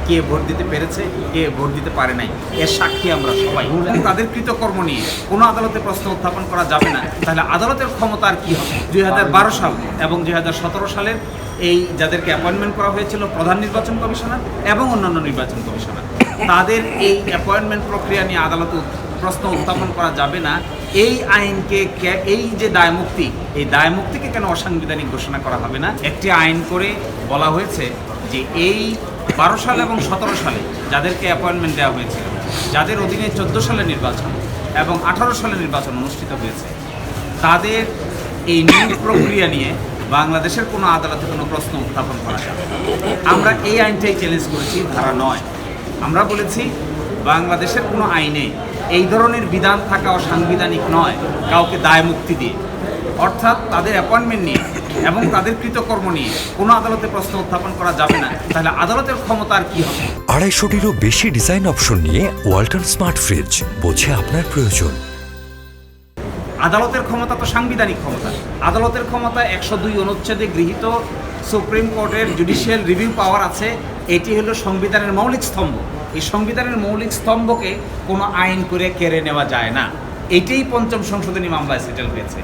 কে vote দিতে পেরেছে, কে vote দিতে পারে নাই, এর সাক্ষী আমরা সবাই। তাদের কৃতকর্ম নিয়ে কোনো আদালতে প্রশ্ন উত্থাপন করা যাবে না, তাহলে আদালতের ক্ষমতা আর কী হবে? 2012 সাল এবং 2017 সালের এই যাদেরকে অ্যাপয়েন্টমেন্ট করা হয়েছিল প্রধান নির্বাচন কমিশনার এবং অন্যান্য নির্বাচন কমিশনার, তাদের এই অ্যাপয়েন্টমেন্ট প্রক্রিয়া নিয়ে আদালতে প্রশ্ন উত্থাপন করা যাবে না। এই আইনকে, এই যে দায়মুক্তি, এই দায়মুক্তিকে কেন অসাংবিধানিক ঘোষণা করা হবে না? একটি আইন করে বলা হয়েছে যে এই 12 সাল এবং 17 সালে যাদেরকে অ্যাপয়েন্টমেন্ট দেওয়া হয়েছিল, যাদের অধীনে 14 সালে নির্বাচন এবং 18 সালে নির্বাচন অনুষ্ঠিত হয়েছে, তাদের এই নিয়োগ প্রক্রিয়া নিয়ে বাংলাদেশের কোনো আদালতে কোনো প্রশ্ন উত্থাপন করা যাবে না। আমরা এই আইনটাই চ্যালেঞ্জ করেছি, ধারা 9। আমরা বলেছি বাংলাদেশের কোনো আইনে এই ধরনের বিধান থাকা অসাংবিধানিক নয়, কাউকে দায়মুক্তি দিয়ে, অর্থাৎ তাদের অ্যাপয়েন্টমেন্ট নিয়ে এবং তাদের কৃতকর্ম নিয়ে কোনো আদালতে প্রশ্ন উত্থাপন করা যাবে না, তাহলে আদালতের ক্ষমতা আর কী হবে? 250-টিরও বেশি ডিজাইন অপশন নিয়ে ওয়ালটন স্মার্ট ফ্রিজ, বোঝে আপনার প্রয়োজন। আদালতের ক্ষমতা তো সাংবিধানিক ক্ষমতা। আদালতের ক্ষমতা 102 অনুচ্ছেদে গৃহীত সুপ্রিম কোর্টের জুডিশিয়াল রিভিউ পাওয়ার আছে। এটি হলো সংবিধানের মৌলিক স্তম্ভ। এই সংবিধানের মৌলিক স্তম্ভকে কোনো আইন করে কেড়ে নেওয়া যায় না। এটাই পঞ্চম সংশোধনী মামলায় সেটেল হয়েছে।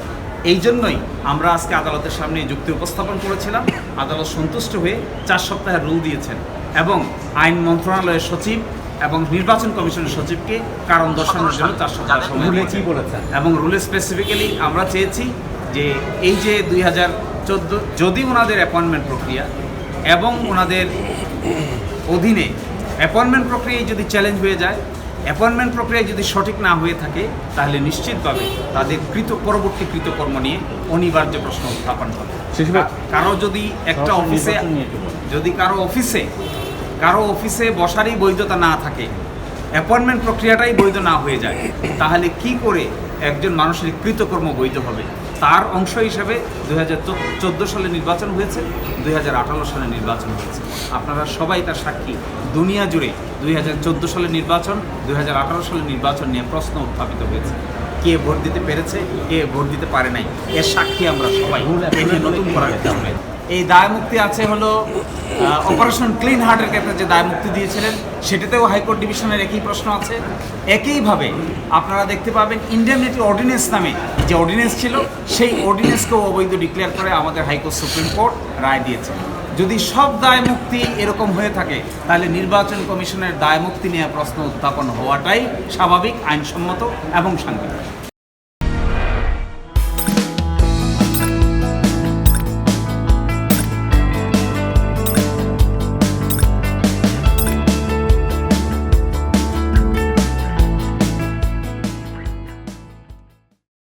এই জন্যই আমরা আজকে আদালতের সামনে যুক্তি উপস্থাপন করেছিলাম। আদালত সন্তুষ্ট হয়ে 4 সপ্তাহের রুল দিয়েছেন এবং আইন মন্ত্রণালয়ের সচিব এবং নির্বাচন কমিশনের সচিবকে কারণ দর্শানোর জন্য 4 সপ্তাহ সময় বলেছেন। এবং রুলে স্পেসিফিক্যালি আমরা চেয়েছি যে এই যে 2014 যদি ওনাদের অ্যাপয়েন্টমেন্ট প্রক্রিয়া এবং ওনাদের অধীনে অ্যাপয়েন্টমেন্ট প্রক্রিয়ায় যদি চ্যালেঞ্জ হয়ে যায়, অ্যাপয়েন্টমেন্ট প্রক্রিয়া যদি সঠিক না হয়ে থাকে, তাহলে নিশ্চিতভাবে তাদের পরবর্তী কৃতকর্ম নিয়ে অনিবার্য প্রশ্ন উত্থাপন হবে। কারো যদি একটা অফিসে, যদি কারো অফিসে বসারই বৈধতা না থাকে, অ্যাপয়েন্টমেন্ট প্রক্রিয়াটাই বৈধ না হয়ে যায়, তাহলে কি করে একজন মানুষের কৃতকর্ম বৈধ হবে? তার অংশ হিসেবে 2014 সালে নির্বাচন হয়েছে, 2018 সালে নির্বাচন হয়েছে। আপনারা সবাই তার সাক্ষী। দুনিয়া জুড়ে 2014 সালের নির্বাচন, 2018 সালের নির্বাচন নিয়ে প্রশ্ন উত্থাপিত হয়েছে। কে ভোট দিতে পেরেছে, কে ভোট দিতে পারে নাই, এর সাক্ষী আমরা সবাই। এটি নতুন করার হবে। এই দায়মুক্তি আছে হলো অপারেশন ক্লিন হার্টের ক্ষেত্রে যে দায়মুক্তি দিয়েছিলেন, সেটাতেও হাইকোর্ট ডিভিশনের একই প্রশ্ন আছে। একইভাবে আপনারা দেখতে পাবেন ইন্ডেমনিটি অর্ডিন্যান্স নামে যে অর্ডিন্যান্স ছিল, সেই অর্ডিন্যান্সকেও অবৈধ ডিক্লেয়ার করে আমাদের হাইকোর্ট সুপ্রিম কোর্ট রায় দিয়েছে। যদি সব দায়মুক্তি এরকম হয়ে থাকে, তাহলে নির্বাচন কমিশনের দায়মুক্তি নিয়ে প্রশ্ন উত্থাপন হওয়াটাই স্বাভাবিক, আইনসম্মত এবং সাংবিধানিক।